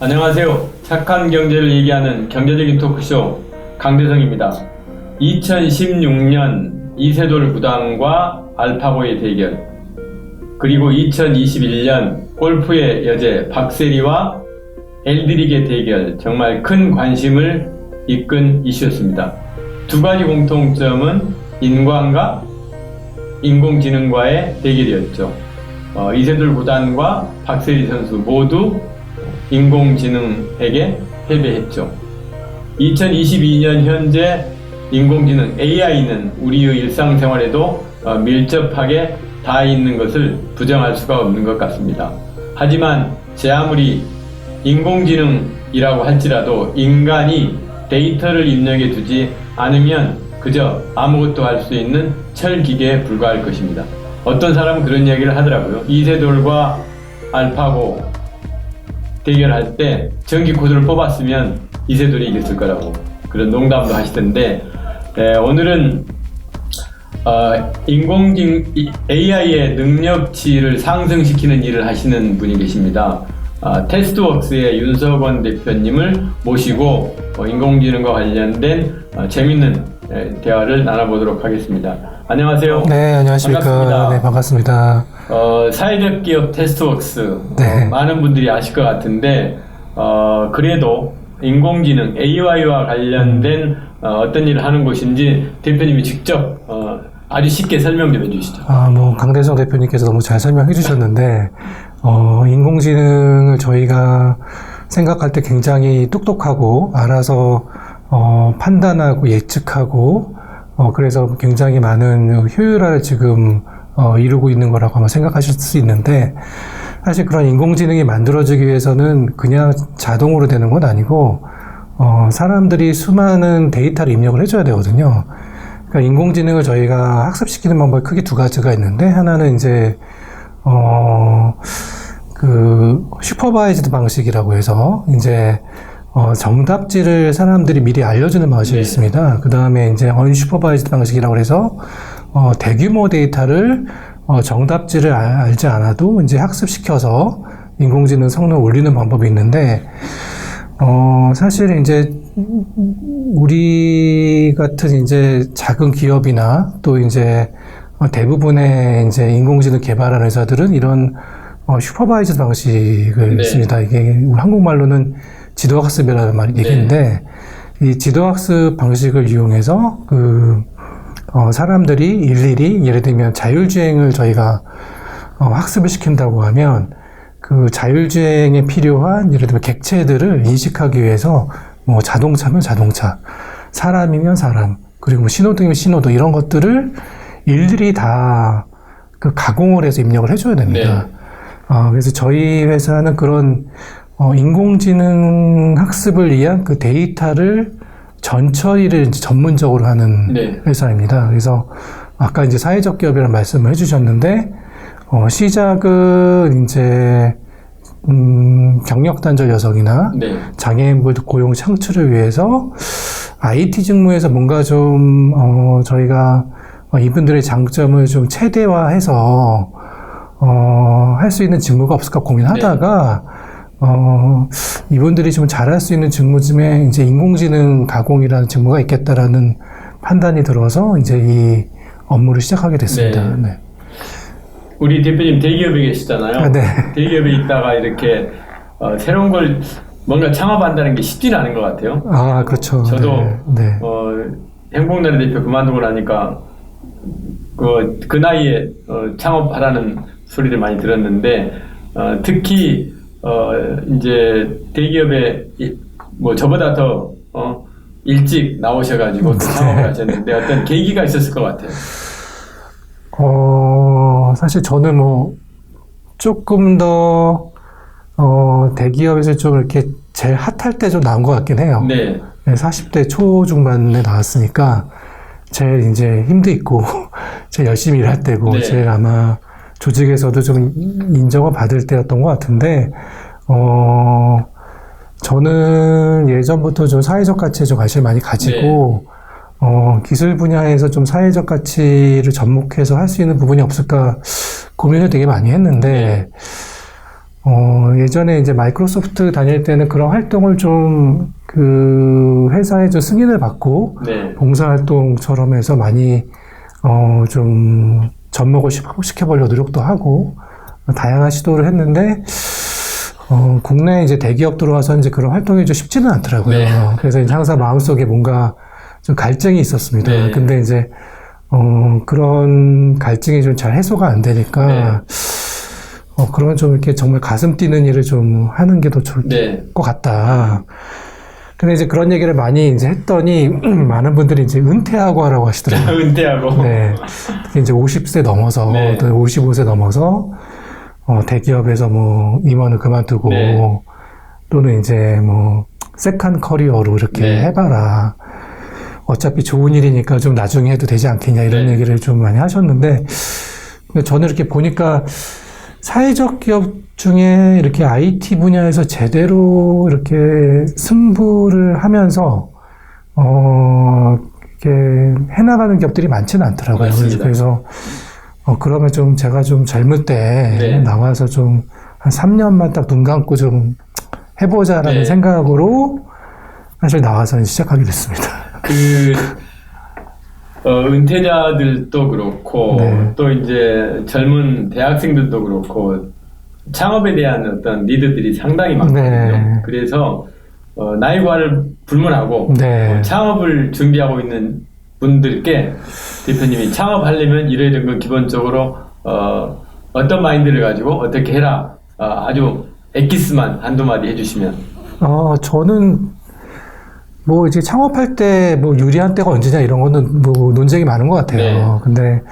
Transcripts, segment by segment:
안녕하세요. 착한 경제를 얘기하는 경제적인 토크쇼 강대성입니다. 2016년 이세돌 구단과 알파고의 대결, 그리고 2021년 골프의 여제 박세리와 엘드릭의 대결, 정말 큰 관심을 이끈 이슈였습니다. 두 가지 공통점은 인간과 인공지능과의 대결이었죠. 이세돌 구단과 박세리 선수 모두 인공지능에게 패배했죠. 2022년 현재 인공지능 AI는 우리의 일상생활에도 밀접하게 닿아 있는 것을 부정할 수가 없는 것 같습니다. 하지만 제 아무리 인공지능이라고 할지라도 인간이 데이터를 입력해 두지 않으면 그저 아무것도 할 수 있는 철기계에 불과할 것입니다. 어떤 사람은 그런 이야기를 하더라고요. 이세돌과 알파고 대결할 때 전기 코드를 뽑았으면 이세돌이 이겼을 거라고 그런 농담도 하시던데, 오늘은 인공지능 AI의 능력치를 상승시키는 일을 하시는 분이 계십니다. 테스트웍스의 윤석원 대표님을 모시고 인공지능과 관련된 재밌는 대화를 나눠보도록 하겠습니다. 안녕하세요. 네, 안녕하십니까. 반갑습니다. 네, 반갑습니다. 사회적 기업 테스트웍스, 네. 많은 분들이 아실 것 같은데, 그래도 인공지능 AI와 관련된 어떤 일을 하는 곳인지 대표님이 직접 아주 쉽게 설명 좀 해주시죠. 강대성 대표님께서 너무 잘 설명해 주셨는데, 인공지능을 저희가 생각할 때 굉장히 똑똑하고 알아서 판단하고 예측하고 그래서 굉장히 많은 효율화를 지금 이루고 있는 거라고 아마 생각하실 수 있는데, 사실 그런 인공지능이 만들어지기 위해서는 그냥 자동으로 되는 건 아니고 사람들이 수많은 데이터를 입력을 해줘야 되거든요. 그러니까 인공지능을 저희가 학습시키는 방법이 크게 두 가지가 있는데, 하나는 이제 그 슈퍼바이즈드 방식이라고 해서 이제 정답지를 사람들이 미리 알려주는 방식이 있습니다. 그 다음에 이제 언슈퍼바이즈드 방식이라고 해서 대규모 데이터를 정답지를 알지 않아도 이제 학습시켜서 인공지능 성능을 올리는 방법이 있는데, 사실 이제 우리 같은 이제 작은 기업이나 또 이제 대부분의 이제 인공지능 개발하는 회사들은 이런 슈퍼바이즈드 방식을 씁니다. 이게 우리 한국말로는 지도학습이라는 얘기인데, 이 지도학습 방식을 이용해서 사람들이 일일이 예를 들면 자율주행을 저희가 학습을 시킨다고 하면 그 자율주행에 필요한 예를 들면 객체들을 인식하기 위해서 뭐 자동차면 자동차, 사람이면 사람, 그리고 신호등이면 신호등, 이런 것들을 일일이 다 가공을 해서 입력을 해줘야 됩니다. 그래서 저희 회사는 그런 인공지능 학습을 위한 그 데이터를 전처리를 이제 전문적으로 하는 회사입니다. 그래서 아까 이제 사회적 기업이라는 말씀을 해주셨는데, 시작은 이제 경력 단절 여성이나 장애인분 고용 창출을 위해서 IT 직무에서 뭔가 좀 저희가 이분들의 장점을 좀 최대화해서 할 수 있는 직무가 없을까 고민하다가 이분들이 좀 잘할 수 있는 직무 중에 이제 인공지능 가공이라는 직무가 있겠다라는 판단이 들어서 이제 이 업무를 시작하게 됐습니다. 네. 우리 대표님 대기업에 계시잖아요. 대기업에 있다가 이렇게 새로운 걸 뭔가 창업한다는 게 쉽지는 않은 것 같아요. 그렇죠. 저도 행복나래 대표 그만두고 나니까 그 나이에 창업하라는 소리를 많이 들었는데, 특히 이제 대기업에 뭐 저보다 더 일찍 나오셔가지고 또 창업을 하셨는데 어떤 계기가 있었을 것 같아요. 사실 저는 뭐 조금 더 대기업에서 좀 이렇게 제일 핫할 때 좀 나온 것 같긴 해요. 40대 초중반에 나왔으니까 제일 이제 힘도 있고 제일 열심히 일할 때고 제일 아마 조직에서도 좀 인정을 받을 때였던 것 같은데, 저는 예전부터 좀 사회적 가치에 좀 관심을 많이 가지고 기술 분야에서 좀 사회적 가치를 접목해서 할 수 있는 부분이 없을까 고민을 되게 많이 했는데, 예전에 이제 마이크로소프트 다닐 때는 그런 활동을 좀 그 회사에 좀 승인을 받고 네. 봉사활동처럼 해서 많이 좀 접목을 시켜보려고 노력도 하고 다양한 시도를 했는데 국내에 이제 대기업 들어와서 이제 그런 활동이 좀 쉽지는 않더라고요. 네. 그래서 이제 항상 마음속에 뭔가 좀 갈증이 있었습니다. 네. 근데 이제 그런 갈증이 좀 잘 해소가 안 되니까 네. 그런 좀 이렇게 정말 가슴 뛰는 일을 좀 하는 게 더 좋을 네. 것 같다. 근데 이제 그런 얘기를 많이 이제 했더니 많은 분들이 이제 은퇴하고 하라고 하시더라고요. 은퇴하고. 네. 특히 이제 50세 넘어서, 네. 또 55세 넘어서, 대기업에서 뭐 임원을 그만두고, 네. 또는 이제 뭐 세컨 커리어로 이렇게 네. 해봐라. 어차피 좋은 일이니까 좀 나중에 해도 되지 않겠냐 이런 네. 얘기를 좀 많이 하셨는데, 저는 이렇게 보니까 사회적 기업 중에 이렇게 IT 분야에서 제대로 이렇게 승부를 하면서, 이렇게 해나가는 기업들이 많지는 않더라고요. 맞습니다. 그래서, 그러면 좀 제가 좀 젊을 때 네. 나와서 좀 한 3년만 딱 눈 감고 좀 해보자라는 네. 생각으로 사실 나와서 시작하게 됐습니다. 은퇴자들도 그렇고, 네. 또 이제 젊은 대학생들도 그렇고, 창업에 대한 어떤 니드들이 상당히 많거든요. 네. 그래서, 나이 과를 불문하고, 네. 창업을 준비하고 있는 분들께 대표님이 창업하려면 이런 건 기본적으로, 어떤 마인드를 가지고 어떻게 해라. 아주 엑기스만 한두 마디 해주시면. 저는 뭐 이제 창업할 때 뭐 유리한 때가 언제냐 이런 거는 뭐 논쟁이 많은 것 같아요. 네. 근데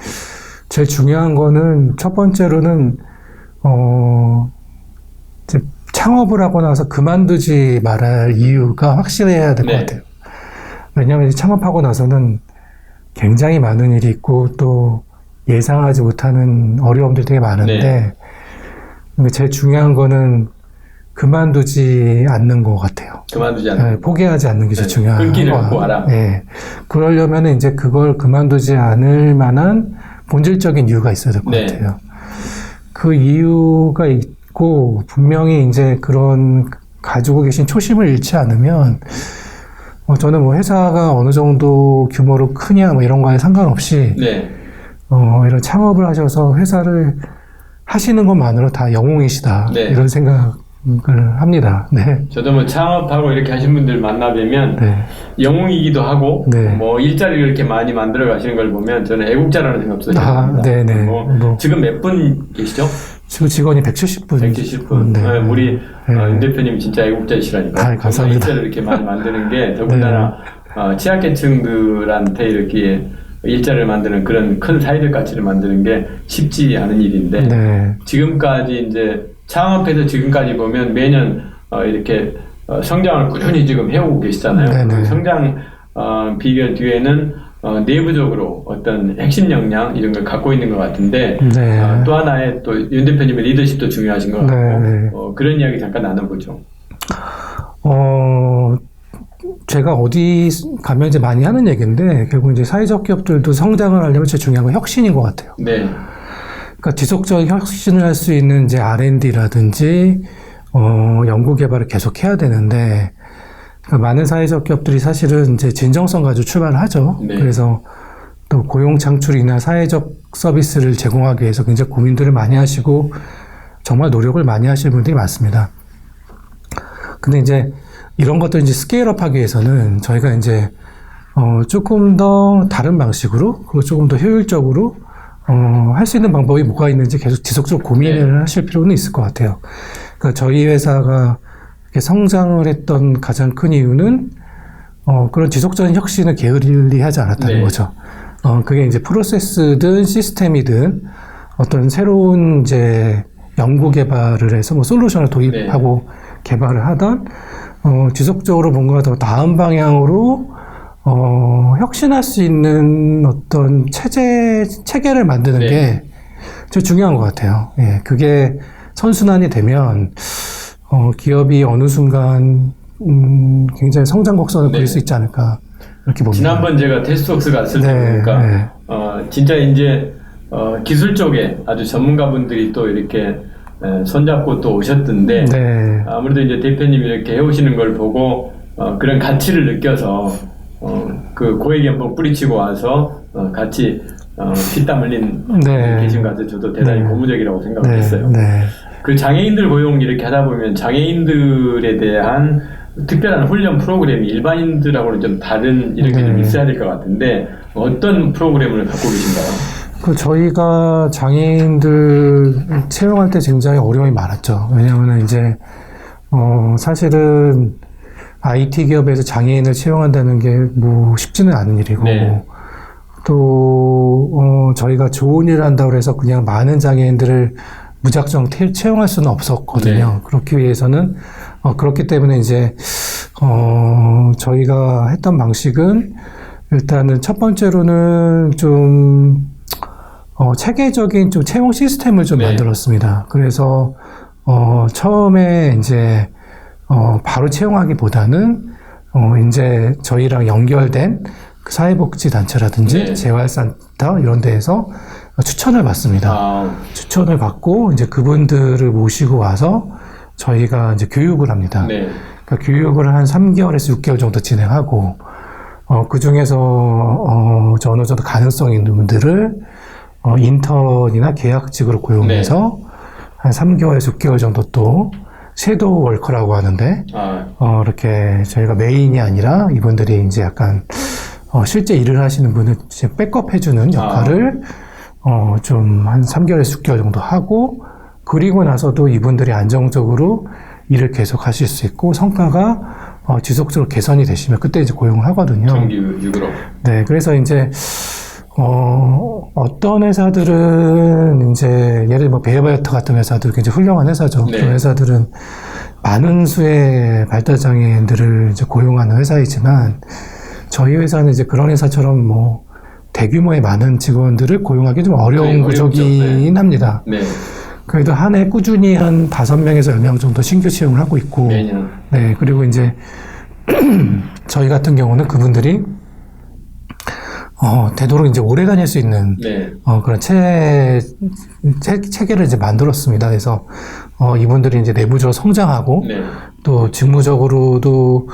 제일 중요한 거는 첫 번째로는 이제 창업을 하고 나서 그만두지 말할 이유가 확실해야 될 것 네. 같아요. 왜냐하면 이제 창업하고 나서는 굉장히 많은 일이 있고 또 예상하지 못하는 어려움들이 되게 많은데 네. 근데 제일 중요한 거는 그만두지 않는 것 같아요. 그만두지 않는. 네, 포기하지 않는 게 제일 네, 중요한 끈기를 거. 갖고 와라. 네. 그러려면 이제 그걸 그만두지 않을 만한 본질적인 이유가 있어야 될 것 네. 같아요. 그 이유가 있고 분명히 이제 그런 가지고 계신 초심을 잃지 않으면 저는 뭐 회사가 어느 정도 규모로 크냐 뭐 이런 거에 상관없이 네. 이런 창업을 하셔서 회사를 하시는 것만으로 다 영웅이시다. 네. 이런 생각을 합니다. 네. 저도 뭐 창업하고 이렇게 하신 분들 만나뵈면 네. 영웅이기도 하고 네. 뭐 일자리를 이렇게 많이 만들어 가시는 걸 보면 저는 애국자라는 생각도 듭니다. 네네. 뭐, 지금 몇 분 계시죠? 지금 직원이 170분. 170분. 네. 우리 네. 윤 대표님 진짜 애국자이시라니까. 감사합니다. 일자리를 이렇게 많이 만드는 게 더군다나 취약계층들한테 이렇게 일자리를 만드는 그런 큰 사회적 가치를 만드는 게 쉽지 않은 일인데 네. 지금까지 이제 창업해서 지금까지 보면 매년 이렇게 성장을 꾸준히 지금 해오고 계시잖아요. 네네. 그 성장 비결 뒤에는 내부적으로 어떤 핵심 역량 이런 걸 갖고 있는 것 같은데 네. 또 하나의 또 윤 대표님의 리더십도 중요하신 것 같고 네. 그런 이야기 잠깐 나눠보죠. 제가 어디 가면 이제 많이 하는 얘기인데 결국 이제 사회적 기업들도 성장을 하려면 제일 중요한 건 혁신인 것 같아요. 네. 그러니까 지속적 혁신을 할 수 있는 이제 R&D라든지 연구 개발을 계속 해야 되는데 그러니까 많은 사회적 기업들이 사실은 이제 진정성 가지고 출발을 하죠. 네. 그래서 또 고용 창출이나 사회적 서비스를 제공하기 위해서 굉장히 고민들을 많이 하시고 정말 노력을 많이 하시는 분들이 많습니다. 근데 이제 이런 것들 이제 스케일업 하기 위해서는 저희가 이제 조금 더 다른 방식으로 그리고 조금 더 효율적으로 할 수 있는 방법이 뭐가 있는지 계속 지속적으로 고민을 하실 필요는 있을 것 같아요. 그러니까 저희 회사가 이렇게 성장을 했던 가장 큰 이유는 그런 지속적인 혁신을 게을리하지 않았다는 네. 거죠. 그게 이제 프로세스든 시스템이든 어떤 새로운 이제 연구 개발을 해서 뭐 솔루션을 도입하고 개발을 하던 지속적으로 뭔가 더 나은 방향으로 혁신할 수 있는 어떤 체계를 만드는 네. 게 제일 중요한 것 같아요. 예, 그게 선순환이 되면 기업이 어느 순간 굉장히 성장 곡선을 네. 그릴 수 있지 않을까 이렇게 봅니다. 지난번 제가 테스트웍스 갔을 때 네, 보니까 네. 진짜 이제 기술 쪽에 아주 전문가분들이 또 이렇게 손잡고 또 오셨던데 네. 아무래도 이제 대표님이 이렇게 해오시는 걸 보고 그런 가치를 느껴서 그 고액 연봉 뿌리치고 와서 같이 피땀 흘린 네. 계신 것 같아서 저도 대단히 네. 고무적이라고 생각을 했어요. 네. 그 장애인들 고용 이렇게 하다 보면 장애인들에 대한 특별한 훈련 프로그램이 일반인들하고는 좀 다른 이런 게 좀 있어야 될 것 같은데 어떤 프로그램을 갖고 계신가요? 저희가 장애인들 채용할 때 굉장히 어려움이 많았죠. 왜냐하면 이제 사실은 IT 기업에서 장애인을 채용한다는 게 뭐 쉽지는 않은 일이고 네. 또 저희가 좋은 일을 한다고 해서 그냥 많은 장애인들을 무작정 채용할 수는 없었거든요. 네. 그렇기 위해서는 그렇기 때문에 이제 저희가 했던 방식은 일단은 첫 번째로는 좀 체계적인 좀 채용 시스템을 좀 네. 만들었습니다. 그래서 처음에 이제 바로 채용하기보다는 이제 저희랑 연결된 그 사회복지단체라든지 네. 재활센터 이런 데에서 추천을 받습니다. 추천을 받고 이제 그분들을 모시고 와서 저희가 이제 교육을 합니다. 네. 그러니까 교육을 한 3개월에서 6개월 정도 진행하고 그 중에서 어느 정도 가능성 있는 분들을 인턴이나 계약직으로 고용해서 한 3개월에서 6개월 정도 또 섀도우 월커라고 하는데 이렇게 저희가 메인이 아니라 이분들이 이제 약간 실제 일을 하시는 분을 이제 백업해주는 역할을 좀 한 3개월에서 6개월 정도 하고 그리고 나서도 이분들이 안정적으로 일을 계속 하실 수 있고 성과가 지속적으로 개선이 되시면 그때 이제 고용을 하거든요. 정규직으로. 네, 그래서 이제 어떤 회사들은 이제 예를 뭐 베어바이오터 같은 회사들 굉장히 훌륭한 회사죠. 네. 그런 회사들은 많은 수의 발달장애인들을 이제 고용하는 회사이지만 저희 회사는 이제 그런 회사처럼 뭐 대규모의 많은 직원들을 고용하기 좀 어려운 구조긴 합니다. 네. 그래도 한 해 꾸준히 한 5명에서 10명 정도 신규 채용을 하고 있고, 매년. 네, 그리고 이제 저희 같은 경우는 그분들이 되도록 이제 오래 다닐 수 있는 네. 그런 체계를 이제 만들었습니다. 그래서 이분들이 이제 내부적으로 성장하고 네. 또 직무적으로도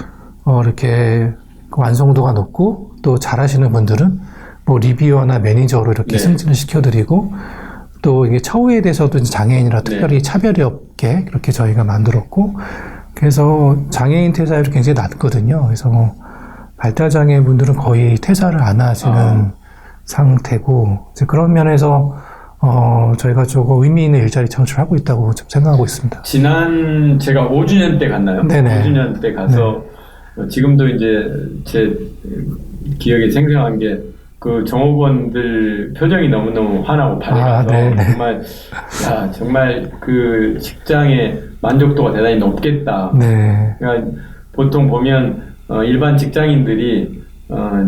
이렇게 완성도가 높고 또 잘하시는 분들은 뭐 리뷰어나 매니저로 이렇게 네. 승진을 시켜드리고 또 이게 처우에 대해서도 이제 장애인이라 특별히 차별이 없게 그렇게 저희가 만들었고 그래서 장애인 퇴사율이 굉장히 낮거든요. 그래서 뭐 발달장애 분들은 거의 퇴사를 안 하시는 상태고 이제 그런 면에서 저희가 조금 의미 있는 일자리 창출하고 있다고 좀 생각하고 있습니다. 지난 제가 5주년 때 갔나요? 네네. 5주년 때 가서 지금도 이제 제 기억에 생생한 게 그 종업원들 표정이 너무너무 환하고 밝아서 정말 그 직장의 만족도가 대단히 높겠다. 네. 그러니까 보통 보면 일반 직장인들이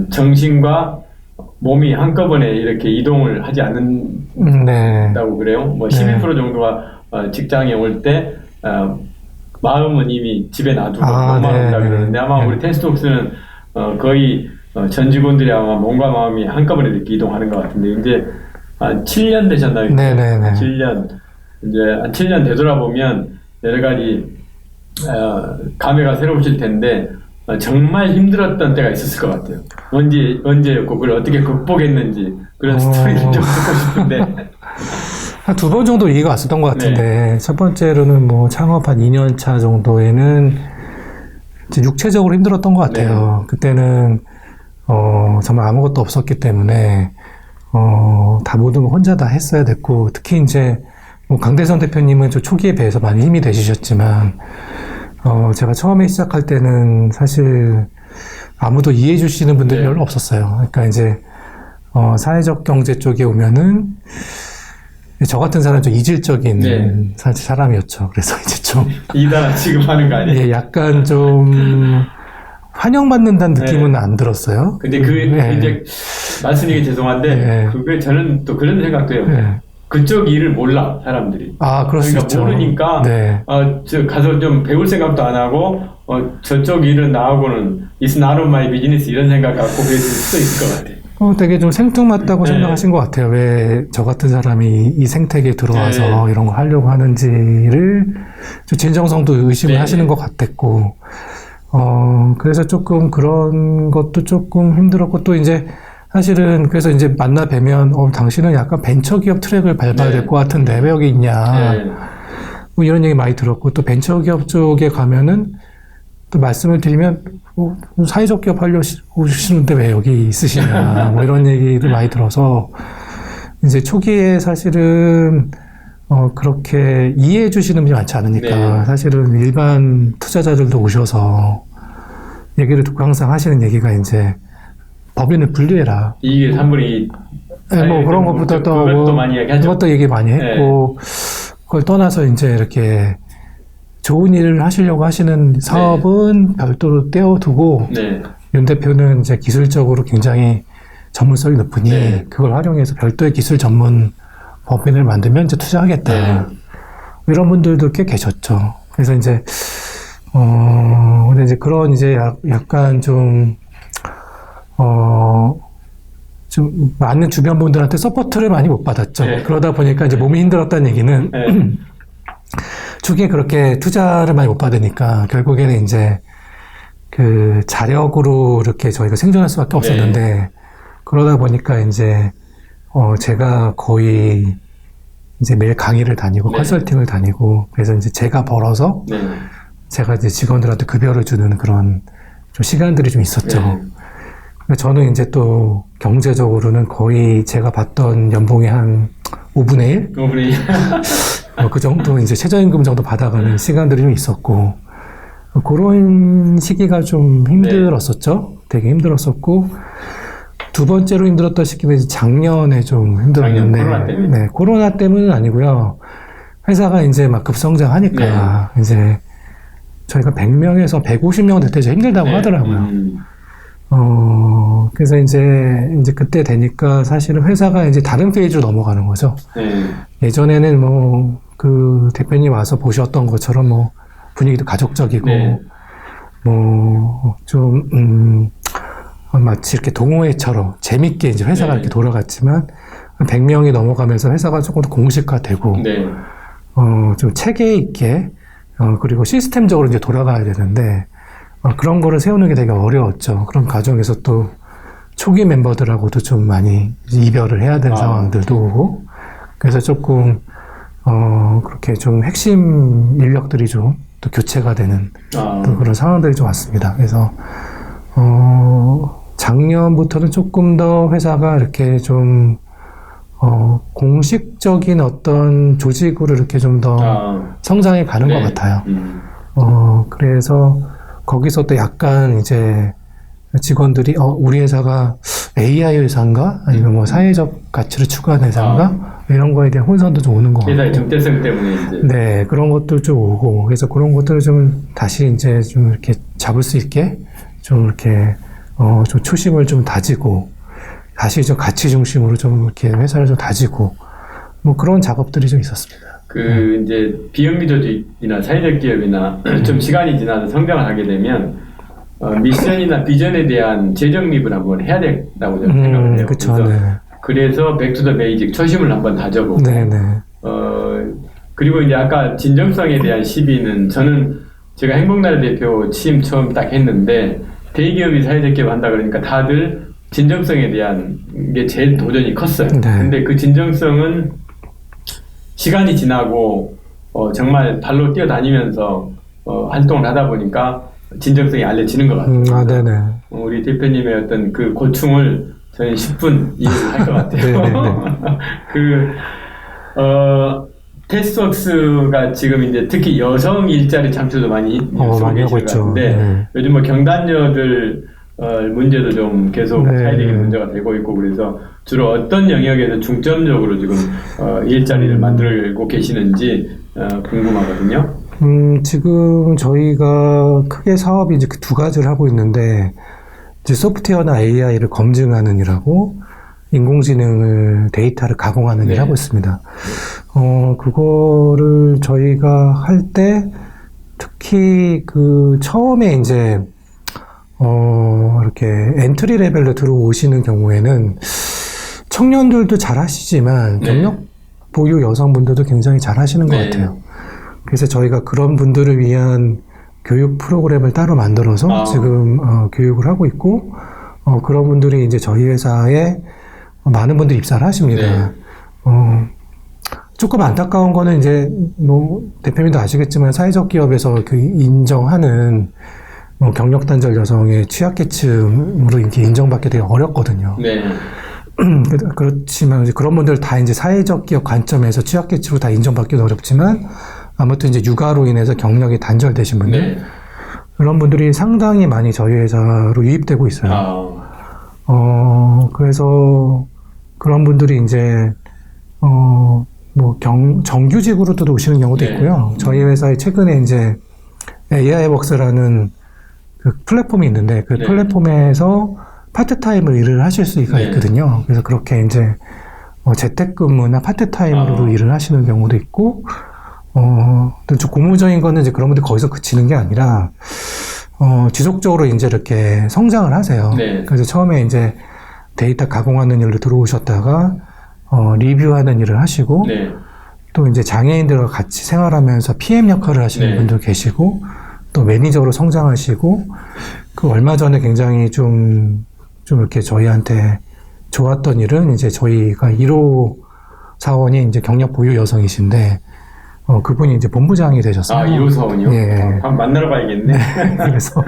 정신과 몸이 한꺼번에 이렇게 이동을 하지 않는다고 그래요. 뭐 12% 정도가 직장에 올 때 마음은 이미 집에 놔두고 몸만 온다 그러는데 아마 우리 텐스톡스는 거의 전 직원들이 아마 몸과 마음이 한꺼번에 이렇게 이동하는 것 같은데 이제 한 7년 되셨나요? 네네네. 7년 이제 한 7년 되돌아보면 여러 가지 감회가 새로우실 텐데 정말 힘들었던 때가 있었을 것 같아요. 언제였고 그걸 어떻게 극복했는지 그런 스토리를 좀 듣고 싶은데 한 2번 정도 얘기가 왔었던 것 같은데 첫 번째로는 뭐 창업 한 2년 차 정도에는 이제 육체적으로 힘들었던 것 같아요. 그때는 정말 아무것도 없었기 때문에 다 모든 걸 혼자 다 했어야 됐고 특히 이제 뭐 강대선 대표님은 좀 초기에 비해서 많이 힘이 되시셨지만 제가 처음에 시작할 때는 사실 아무도 이해해 주시는 분들이 별로 없었어요. 그러니까 이제 사회적 경제 쪽에 오면은 저 같은 사람은 좀 이질적인 사실 사람이었죠. 그래서 이제 좀 이다 취급하는 거 아니에요? 예, 약간 좀 환영받는다는 느낌은 안 들었어요. 근데 이제 말씀드리기 죄송한데 그게 저는 또 그런 생각도 해요. 그쪽 일을 몰라 사람들이. 그럴 수 있죠. 모르니까 저 가서 좀 배울 생각도 안 하고 저쪽 일은 나하고는 It's not on my business 이런 생각 갖고 그랬을 수도 있을 것 같아요. 되게 좀 생뚱맞다고 생각하신 것 같아요. 왜 저 같은 사람이 이 생태계에 들어와서 이런 거 하려고 하는지를 좀 진정성도 의심을 하시는 것 같았고, 그래서 조금 그런 것도 조금 힘들었고, 또 이제 사실은 그래서 이제 만나 뵈면, 당신은 약간 벤처기업 트랙을 밟아야 될 것 같은데 왜 여기 있냐. 뭐 이런 얘기 많이 들었고, 또 벤처기업 쪽에 가면은 또 말씀을 드리면, 사회적 기업 하려고 오시는데 왜 여기 있으시냐. 뭐 이런 얘기도 많이 들어서, 이제 초기에 사실은, 그렇게 이해해 주시는 분이 많지 않으니까, 사실은 일반 투자자들도 오셔서 얘기를 듣고 항상 하시는 얘기가 이제, 법인을 분리해라. 이게 3분의 2. 뭐 그런 것부터 또, 그것도 많이 얘기하죠. 그것도 얘기 많이 했고, 그걸 떠나서 이제 이렇게 좋은 일을 하시려고 하시는 사업은 별도로 떼어두고, 윤 대표는 이제 기술적으로 굉장히 전문성이 높으니, 그걸 활용해서 별도의 기술 전문 법인을 만들면 이제 투자하겠다. 이런 분들도 꽤 계셨죠. 그래서 이제, 근데 이제 그런 이제 약간 좀 많은 주변 분들한테 서포트를 많이 못 받았죠. 그러다 보니까 이제 몸이 힘들었다는 얘기는, 초기에 그렇게 투자를 많이 못 받으니까, 결국에는 이제, 그, 자력으로 이렇게 저희가 생존할 수밖에 없었는데, 그러다 보니까 이제, 제가 거의 이제 매일 강의를 다니고, 컨설팅을 다니고, 그래서 이제 제가 벌어서, 제가 이제 직원들한테 급여를 주는 그런 좀 시간들이 좀 있었죠. 저는 이제 또 경제적으로는 거의 제가 받던 연봉의 한 5분의 1? 5분의 1. 그 정도 이제 최저임금 정도 받아가는 시간들이 좀 있었고, 그런 시기가 좀 힘들었었죠. 되게 힘들었었고, 두 번째로 힘들었던 시기는 이제 작년에 좀 힘들었는데, 코로나 때문에? 코로나 때문은 아니고요. 회사가 이제 막 급성장하니까, 이제 저희가 100명에서 150명 될 때 좀 힘들다고 하더라고요. 그래서 이제 그때 되니까 사실은 회사가 이제 다른 페이지로 넘어가는 거죠. 예전에는 뭐, 그 대표님 와서 보셨던 것처럼 뭐, 분위기도 가족적이고, 뭐, 좀, 마치 이렇게 동호회처럼 재밌게 이제 회사가 이렇게 돌아갔지만, 100명이 넘어가면서 회사가 조금 더 공식화되고, 좀 체계 있게, 그리고 시스템적으로 이제 돌아가야 되는데, 그런 거를 세우는 게 되게 어려웠죠. 그런 과정에서 또 초기 멤버들하고도 좀 많이 이별을 해야 되는 상황들도 오고, 그래서 조금, 그렇게 좀 핵심 인력들이 좀 또 교체가 되는 또 그런 상황들이 좀 왔습니다. 그래서, 작년부터는 조금 더 회사가 이렇게 좀, 공식적인 어떤 조직으로 이렇게 좀 더 성장해 가는 것 같아요. 그래서 거기서 또 약간 이제 직원들이, 우리 회사가 AI 회사인가? 아니면 뭐 사회적 가치를 추구하는 회사인가? 이런 거에 대한 혼선도 좀 오는 것 같고. 회사의 정체성 때문에 이제. 네, 그런 것도 좀 오고. 그래서 그런 것들을 좀 다시 이제 좀 이렇게 잡을 수 있게 좀 이렇게, 좀 초심을 좀 다지고, 다시 좀 가치 중심으로 좀 이렇게 회사를 좀 다지고, 뭐 그런 작업들이 좀 있었습니다. 이제 비영리 조직이나 사회적 기업이나 좀 시간이 지나서 성장을 하게 되면, 미션이나 비전에 대한 재정립을 한번 해야 된다고 저는 생각을 해요. 그쵸, 그래서 백투더 베이직 초심을 한번 다져보고, 그리고 이제 아까 진정성에 대한 시비는 저는 제가 행복나라 대표 취임 처음 딱 했는데 대기업이 사회적 기업 한다 그러니까 다들 진정성에 대한 게 제일 도전이 컸어요. 근데 그 진정성은 시간이 지나고 정말 발로 뛰어다니면서 활동을 하다 보니까 진정성이 알려지는 것 같아요. 우리 대표님의 어떤 그 고충을 저는 10분 이해를 할 것 같아요. 테스트웍스가 지금 이제 특히 여성 일자리 창출도 많이 하고 있죠. 요즘 뭐 경단녀들 문제도 좀 계속 사회적인 문제가 되고 있고 그래서 주로 어떤 영역에서 중점적으로 지금 일자리를 만들고 계시는지 궁금하거든요. 지금 저희가 크게 사업이 이제 그 두 가지를 하고 있는데 이제 소프트웨어나 AI를 검증하는 일하고 인공지능을 데이터를 가공하는 일을 하고 있습니다. 그거를 저희가 할 때 특히 그 처음에 이제 이렇게 엔트리 레벨로 들어오시는 경우에는 청년들도 잘 하시지만 경력 보유 여성분들도 굉장히 잘 하시는 것 같아요. 그래서 저희가 그런 분들을 위한 교육 프로그램을 따로 만들어서 지금 교육을 하고 있고, 그런 분들이 이제 저희 회사에 많은 분들이 입사를 하십니다. 조금 안타까운 거는 이제 뭐 대표님도 아시겠지만 사회적 기업에서 그 인정하는 경력 단절 여성의 취약계층으로 이렇게 인정받기 되게 어렵거든요. 그렇지만 이제 그런 분들 다 이제 사회적 기업 관점에서 취약계층으로 다 인정받기도 어렵지만 아무튼 이제 육아로 인해서 경력이 단절되신 분들 그런 분들이 상당히 많이 저희 회사로 유입되고 있어요. 그래서 그런 분들이 이제 뭐 정규직으로도 오시는 경우도 있고요. 저희 회사에 최근에 이제 AI웍스라는 그 플랫폼이 있는데 그 플랫폼에서 파트타임으로 일을 하실 수가 있거든요. 그래서 그렇게 이제 재택근무나 파트타임으로 일을 하시는 경우도 있고, 좀 고무적인 거는 이제 그런 분들 거기서 그치는 게 아니라, 지속적으로 이제 이렇게 성장을 하세요. 그래서 처음에 이제 데이터 가공하는 일로 들어오셨다가, 리뷰하는 일을 하시고, 또 이제 장애인들과 같이 생활하면서 PM 역할을 하시는 분도 계시고, 또 매니저로 성장하시고, 그 얼마 전에 굉장히 좀 이렇게 저희한테 좋았던 일은 이제 저희가 1호 사원이 이제 경력 보유 여성이신데, 그분이 이제 본부장이 되셨어요. 1호 사원이요? 한번 만나러 가야겠네. 그래서,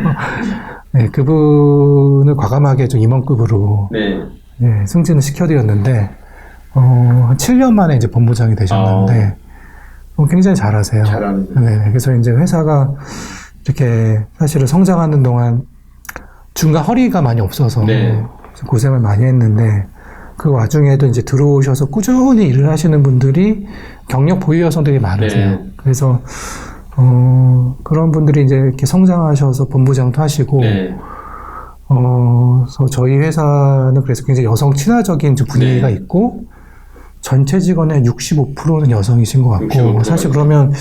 그분을 과감하게 좀 임원급으로, 승진을 시켜드렸는데, 한 7년 만에 이제 본부장이 되셨는데, 굉장히 잘하세요. 그래서 이제 회사가 이렇게 사실은 성장하는 동안 중간 허리가 많이 없어서 고생을 많이 했는데 그 와중에도 이제 들어오셔서 꾸준히 일을 하시는 분들이 경력 보유 여성들이 많으세요. 그래서 그런 분들이 이제 이렇게 성장하셔서 본부장도 하시고 그래서 저희 회사는 그래서 굉장히 여성 친화적인 분위기가 있고 전체 직원의 65%는 여성이신 것 같고 사실 그러면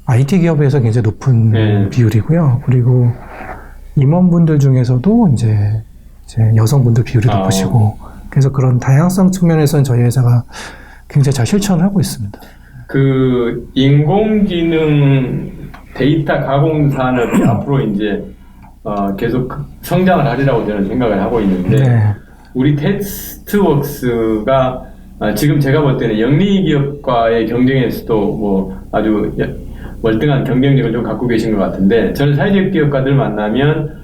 IT 기업에서 굉장히 높은 비율이고요. 그리고 임원분들 중에서도 이제 여성분들 비율이 높으시고, 그래서 그런 다양성 측면에서는 저희 회사가 굉장히 잘 실천을 하고 있습니다. 그 인공지능 데이터 가공 산업이 앞으로 이제 계속 성장을 하리라고 저는 생각을 하고 있는데, 우리 테스트웍스가 지금 제가 볼 때는 영리 기업과의 경쟁에서도 뭐 아주 월등한 경쟁력을 좀 갖고 계신 것 같은데, 저는 사회적 기업가들 만나면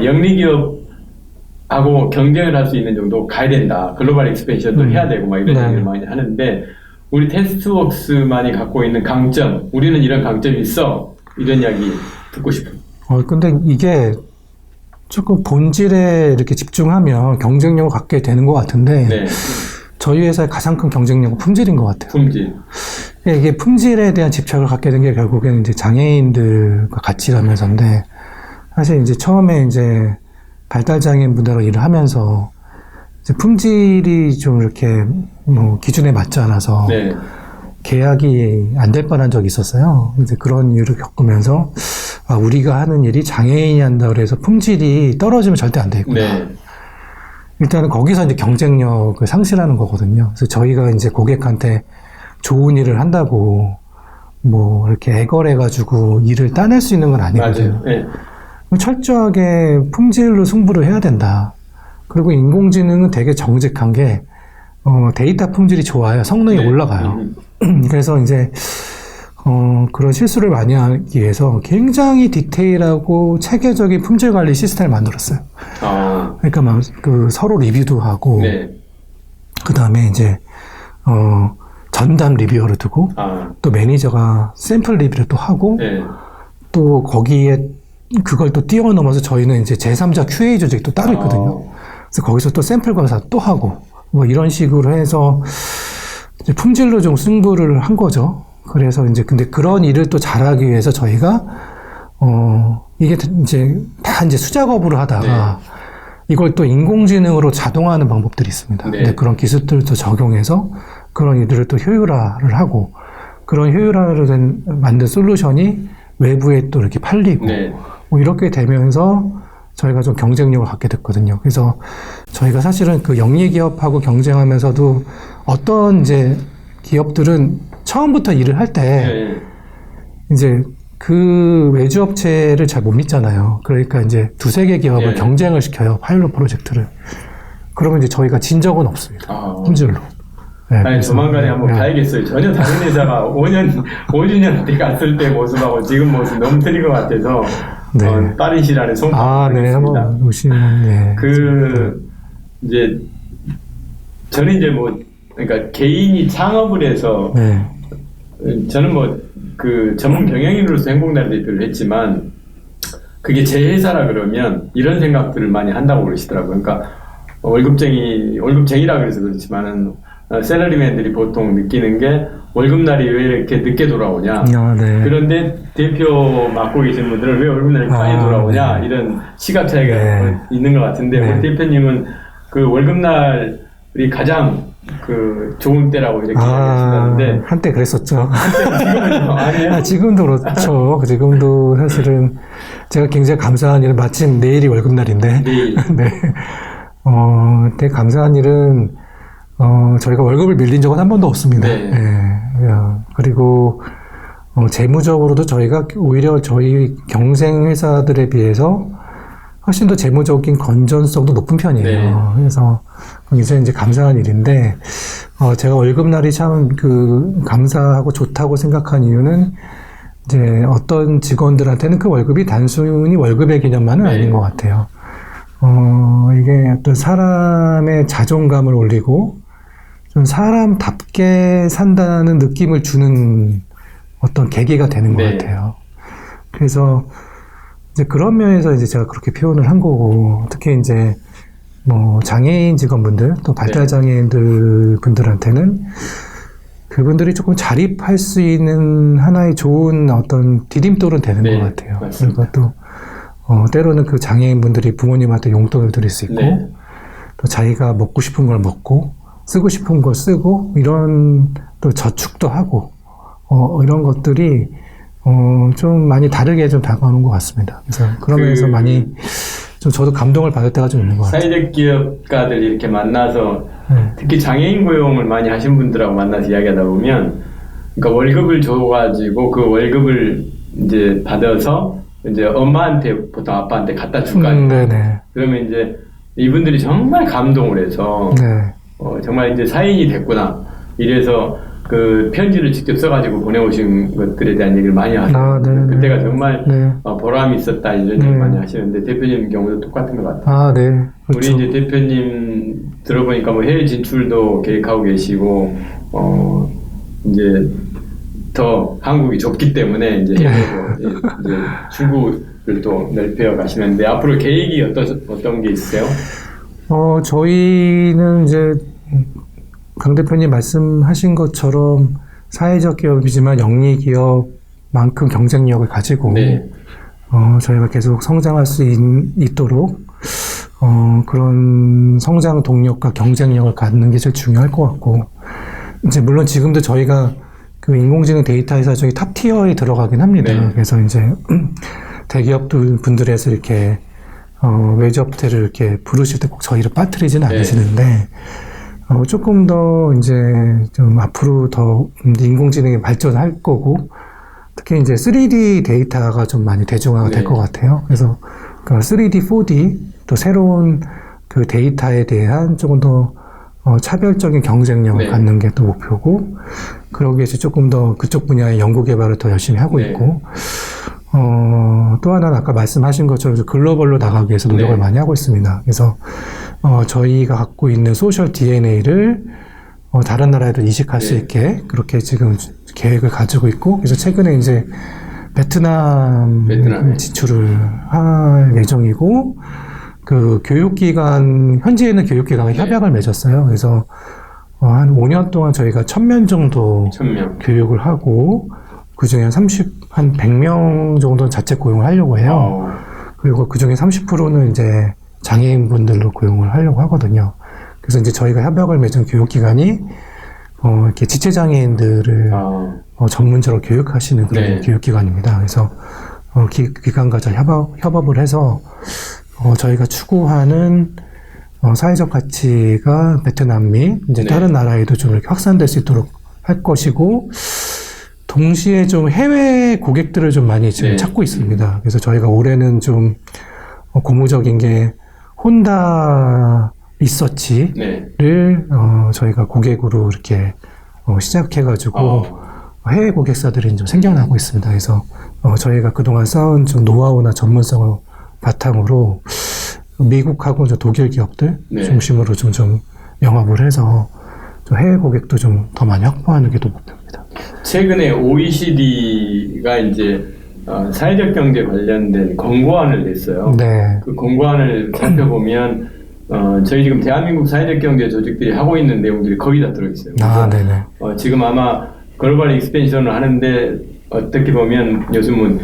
영리 기업하고 경쟁을 할 수 있는 정도 가야 된다. 글로벌 익스펜션도 해야 되고 막 이런 얘기를 많이 하는데, 우리 테스트웍스만이 갖고 있는 강점, 우리는 이런 강점이 있어. 이런 이야기 듣고 싶어요. 근데 이게 조금 본질에 이렇게 집중하면 경쟁력을 갖게 되는 것 같은데, 저희 회사의 가장 큰 경쟁력은 품질인 것 같아요. 품질. 이게 품질에 대한 집착을 갖게 된 게 결국에는 이제 장애인들과 같이 일하면서인데, 사실 이제 처음에 이제 발달장애인 분들하고 일을 하면서 이제 품질이 좀 이렇게 뭐 기준에 맞지 않아서 계약이 안 될 뻔한 적이 있었어요. 이제 그런 일을 겪으면서 우리가 하는 일이 장애인이 한다 그래서 품질이 떨어지면 절대 안 되겠구나. 일단은 거기서 이제 경쟁력을 상실하는 거거든요. 그래서 저희가 이제 고객한테 좋은 일을 한다고 뭐 이렇게 애걸해가지고 일을 따낼 수 있는 건 아니거든요. 철저하게 품질로 승부를 해야 된다. 그리고 인공지능은 되게 정직한 게 데이터 품질이 좋아요. 성능이 올라가요. 그래서 이제 그런 실수를 많이 하기 위해서 굉장히 디테일하고 체계적인 품질 관리 시스템을 만들었어요. 그러니까 막 그 서로 리뷰도 하고, 그 다음에 이제 전담 리뷰어를 두고, 또 매니저가 샘플 리뷰를 또 하고, 또 거기에 그걸 또 뛰어넘어서 저희는 이제 제3자 QA 조직이 또 따로 있거든요. 그래서 거기서 또 샘플 검사 또 하고, 뭐 이런 식으로 해서 이제 품질로 좀 승부를 한 거죠. 그래서 이제 근데 그런 일을 또 잘하기 위해서 저희가 이게 이제 다 이제 수작업으로 하다가 이걸 또 인공지능으로 자동화하는 방법들이 있습니다. 근데 그런 기술들도 적용해서 그런 일들을 또 효율화를 하고, 그런 효율화를 만든 솔루션이 외부에 또 이렇게 팔리고 뭐 이렇게 되면서 저희가 좀 경쟁력을 갖게 됐거든요. 그래서 저희가 사실은 그 영리 기업하고 경쟁하면서도 어떤 이제 기업들은 처음부터 일을 할 때 이제 그 외주업체를 잘 못 믿잖아요. 그러니까 이제 두세 개 기업을 경쟁을 시켜요. 파일럿 프로젝트를. 그러면 이제 저희가 진 적은 없습니다. 품질로. 네, 아니, 조만간에 한번 봐야겠어요. 전혀 다른 회사가 5년, 5주년 때 갔을 때 모습하고 지금 모습 너무 틀린 것 같아서, 네. 빠른 시간에 네, 한번 오시면, 네. 이제, 저는 이제 그러니까 개인이 창업을 해서, 네. 저는 전문 경영인으로서 행복나라 대표를 했지만, 그게 제 회사라 그러면 이런 생각들을 많이 한다고 그러시더라고요. 그러니까, 월급쟁이라 그래서 그렇지만은, 샐러리맨들이 보통 느끼는 게 월급날이 왜 이렇게 늦게 돌아오냐. 네. 그런데 대표 맡고 계신 분들은 왜 월급날이 빨리 돌아오냐. 네. 이런 시각 차이가 있는 것 같은데 우리 대표님은 그 월급날이 가장 그 좋은 때라고 이렇게 이야기하시는데 한때 그랬었죠. 한때 지금은 아니에요? 지금도 그렇죠. 지금도 사실은 제가 굉장히 감사한 일은 마침 내일이 월급날인데. 내일. 네. 되게 감사한 일은 저희가 월급을 밀린 적은 한 번도 없습니다. 네. 예. 그리고, 재무적으로도 저희가 오히려 저희 경쟁 회사들에 비해서 훨씬 더 재무적인 건전성도 높은 편이에요. 네. 그래서 굉장히 이제 감사한 일인데, 제가 월급날이 참 감사하고 좋다고 생각한 이유는 이제 어떤 직원들한테는 그 월급이 단순히 월급의 개념만은 아닌 것 같아요. 이게 어떤 사람의 자존감을 올리고, 좀 사람답게 산다는 느낌을 주는 어떤 계기가 되는 것 같아요. 그래서 이제 그런 면에서 이제 제가 그렇게 표현을 한 거고, 특히 이제 장애인 직원분들, 또 발달장애인들 분들한테는 그분들이 조금 자립할 수 있는 하나의 좋은 어떤 디딤돌은 되는 것 같아요. 그리고 또, 때로는 그 장애인 분들이 부모님한테 용돈을 드릴 수 있고, 또 자기가 먹고 싶은 걸 먹고, 쓰고 싶은 걸 쓰고, 이런 또 저축도 하고, 이런 것들이, 좀 많이 다르게 좀 다가오는 것 같습니다. 그래서 그러면서 많이 좀 저도 감동을 받을 때가 좀 있는 것 같아요. 사회적 기업가들 이렇게 만나서, 특히 장애인 고용을 많이 하신 분들하고 만나서 이야기하다 보면, 그러니까 월급을 줘가지고 그 월급을 이제 받아서 이제 엄마한테 보통 아빠한테 갖다 줄 거 아니에요. 그러면 이제 이분들이 정말 감동을 해서, 정말 이제 사인이 됐구나. 이래서 그 편지를 직접 써가지고 보내오신 것들에 대한 얘기를 많이 하시는데 그때가 정말 보람이 있었다 이런 얘기 많이 하시는데 대표님 경우도 똑같은 것 같아요. 그렇죠. 우리 이제 대표님 들어보니까 해외 진출도 계획하고 계시고 이제 더 한국이 좁기 때문에 이제 해외로 이제 출국을 또 넓혀 가시는데 앞으로 계획이 어떤 게 있으세요? 저희는 이제 강 대표님 말씀하신 것처럼 사회적 기업이지만 영리 기업만큼 경쟁력을 가지고 저희가 계속 성장할 수 있도록 그런 성장 동력과 경쟁력을 갖는 게 제일 중요할 것 같고 이제 물론 지금도 저희가 그 인공지능 데이터 회사 중에 탑 티어에 들어가긴 합니다. 그래서 이제 대기업 분들에서 이렇게 외주업체를 이렇게 부르실 때 꼭 저희를 빠뜨리지는 않으시는데 조금 더 이제 좀 앞으로 더 인공지능이 발전할 거고 특히 이제 3D 데이터가 좀 많이 대중화가 될 것 같아요. 그래서 그 3D, 4D 또 새로운 그 데이터에 대한 조금 더 차별적인 경쟁력을 갖는 게 또 목표고 그러기 위해서 조금 더 그쪽 분야의 연구 개발을 더 열심히 하고 있고 또 하나는 아까 말씀하신 것처럼 글로벌로 나가기 위해서 노력을 많이 하고 있습니다. 그래서 저희가 갖고 있는 소셜 DNA를 다른 나라에도 이식할 수 있게 그렇게 지금 계획을 가지고 있고 그래서 최근에 이제 베트남 진출을 할 예정이고 그 교육기관 현지에 있는 교육기관과 협약을 맺었어요. 그래서 한 5년 동안 저희가 1000명 정도 교육을 하고 그중에 한 100명 정도는 자체 고용을 하려고 해요. 그리고 그중에 30%는 이제 장애인분들로 고용을 하려고 하거든요. 그래서 이제 저희가 협약을 맺은 교육기관이 이렇게 지체장애인들을 전문적으로 교육하시는 그런 교육기관입니다. 그래서 기관과 잘 협업을 해서 저희가 추구하는 사회적 가치가 베트남 및 이제 네. 다른 나라에도 좀 이렇게 확산될 수 있도록 할 것이고, 동시에 좀 해외 고객들을 좀 많이 지금 네. 찾고 있습니다. 그래서 저희가 올해는 좀 고무적인 게 혼다 리서치를 네. 저희가 고객으로 이렇게 시작해가지고 해외 고객사들이 좀 생겨나고 있습니다. 그래서 저희가 그동안 쌓은 좀 노하우나 전문성을 바탕으로 미국하고 좀 독일 기업들 네. 중심으로 좀 영업을 해서 좀 해외 고객도 좀 더 많이 확보하는 게 또 목표입니다. 최근에 OECD가 이제 사회적 경제 관련된 권고안을 냈어요. 네. 그 권고안을 살펴보면 저희 지금 대한민국 사회적 경제 조직들이 하고 있는 내용들이 거의 다 들어있어요. 네네. 지금 아마 글로벌 익스펜션을 하는데 어떻게 보면 요즘은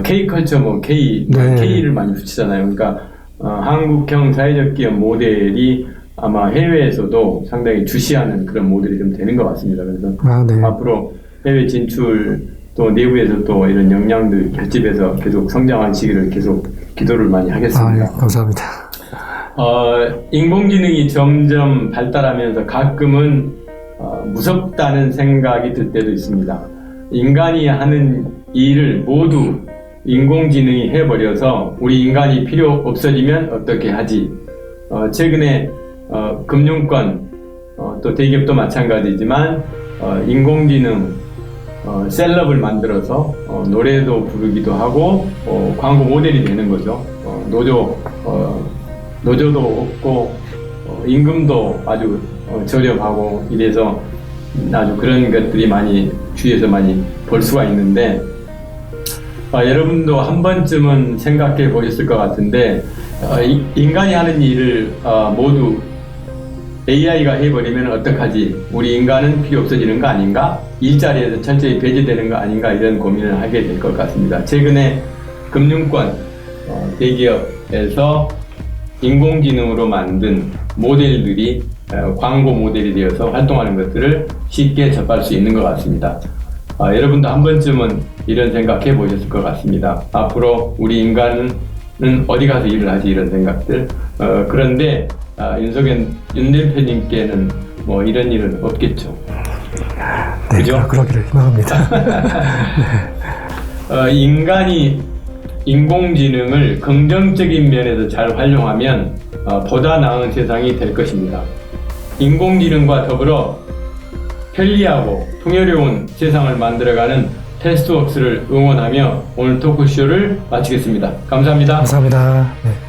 K컬처 뭐 네. K를 많이 붙이잖아요. 그러니까 한국형 사회적 기업 모델이 아마 해외에서도 상당히 주시하는 그런 모델이 좀 되는 것 같습니다. 그래서 네. 앞으로 해외 진출 또 내부에서 또 이런 역량들 결집해서 계속 성장하시기를 계속 기도를 많이 하겠습니다. 네, 감사합니다. 인공지능이 점점 발달하면서 가끔은 무섭다는 생각이 들 때도 있습니다. 인간이 하는 일을 모두 인공지능이 해버려서 우리 인간이 필요 없어지면 어떻게 하지? 최근에 금융권 또 대기업도 마찬가지지만 인공지능 셀럽을 만들어서 노래도 부르기도 하고 광고 모델이 되는 거죠. 노조도 없고 임금도 아주 저렴하고 이래서 아주 그런 것들이 많이 주위에서 많이 볼 수가 있는데 여러분도 한 번쯤은 생각해 보셨을 것 같은데 인간이 하는 일을 모두 AI가 해버리면 어떡하지? 우리 인간은 필요 없어지는 거 아닌가? 일자리에서 철저히 배제되는 거 아닌가? 이런 고민을 하게 될 것 같습니다. 최근에 금융권 대기업에서 인공지능으로 만든 모델들이 광고 모델이 되어서 활동하는 것들을 쉽게 접할 수 있는 것 같습니다. 여러분도 한 번쯤은 이런 생각 해보셨을 것 같습니다. 앞으로 우리 인간은 어디 가서 일을 하지? 이런 생각들. 그런데 윤 대표님께는 뭐 이런 일은 없겠죠. 네, 그죠? 그러기를 희망합니다. 인간이 인공지능을 긍정적인 면에서 잘 활용하면 보다 나은 세상이 될 것입니다. 인공지능과 더불어 편리하고 풍요로운 세상을 만들어가는 테스트웍스를 응원하며 오늘 토크쇼를 마치겠습니다. 감사합니다. 감사합니다. 네.